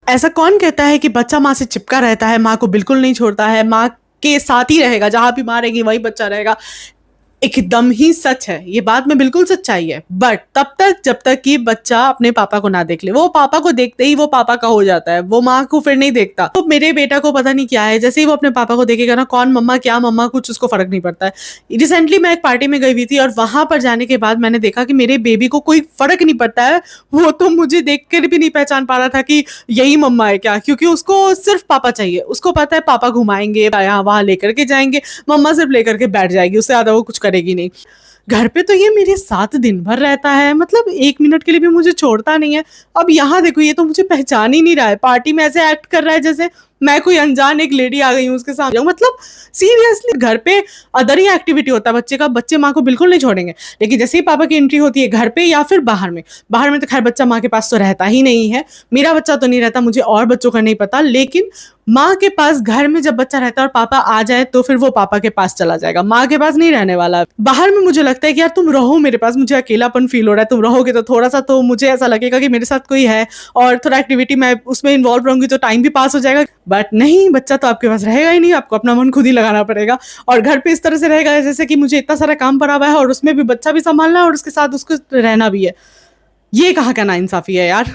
ऐसा कौन कहता है कि बच्चा माँ से चिपका रहता है, माँ को बिल्कुल नहीं छोड़ता है, माँ के साथ ही रहेगा, जहां भी माँ रहेगी वही बच्चा रहेगा। एकदम ही सच है, ये बात में बिल्कुल सच्चाई है। बट तब तक जब तक कि बच्चा अपने पापा को ना देख ले, वो पापा को देखते ही वो पापा का हो जाता है, वो माँ को फिर नहीं देखता। तो मेरे बेटा को पता नहीं क्या है, जैसे ही वो अपने पापा को देखेगा ना, कौन मम्मा क्या मम्मा, कुछ उसको फर्क नहीं पड़ता है। रिसेंटली मैं एक पार्टी में गई हुई थी और वहां पर जाने के बाद मैंने देखा कि मेरे बेबी को कोई फर्क नहीं पड़ता है। वो तो मुझे देख कर भी नहीं पहचान पा रहा था कि यही मम्मा है क्या, क्योंकि उसको सिर्फ पापा चाहिए। उसको पता है पापा घुमाएंगे, यहाँ वहां लेकर के जाएंगे, मम्मा सिर्फ लेकर के बैठ जाएगी, उससे ज्यादा वो कुछ करेगी नहीं। घर पे तो ये मेरे साथ दिन भर रहता है, मतलब 1 मिनट के लिए भी मुझे छोड़ता नहीं है। अब यहाँ देखो, ये तो मुझे पहचान ही नहीं रहा है, पार्टी में ऐसे एक्ट कर रहा है जैसे मैं कोई अनजान एक लेडी आ गई हूँ उसके सामने। मतलब सीरियसली, घर पे अदर ही एक्टिविटी होता है बच्चे का, बच्चे माँ को बिल्कुल नहीं छोड़ेंगे। लेकिन जैसे ही पापा की एंट्री होती है घर पे या फिर बाहर में, बाहर में तो खैर बच्चा माँ के पास तो रहता ही नहीं है। मेरा बच्चा तो नहीं रहता, मुझे और बच्चों का नहीं पता, लेकिन माँ के पास घर में जब बच्चा रहता है और पापा आ जाए तो फिर वो पापा के पास चला जाएगा, माँ के पास नहीं रहने वाला। बाहर में मुझे लगता है कि यार तुम रहो मेरे पास, मुझे अकेलापन फील हो रहा है, तुम रहोगे तो थोड़ा सा तो मुझे ऐसा लगेगा कि मेरे साथ कोई है और थोड़ा एक्टिविटी मैं उसमें इन्वॉल्व रहूंगी तो टाइम भी पास हो जाएगा। बट नहीं, बच्चा तो आपके पास रहेगा ही नहीं, आपको अपना मन खुद ही लगाना पड़ेगा। और घर पे इस तरह से रहेगा जैसे कि मुझे इतना सारा काम पड़ा हुआ है और उसमें भी बच्चा भी संभालना है और उसके साथ उसको रहना भी है। ये कहाँ का नाइंसाफी है यार।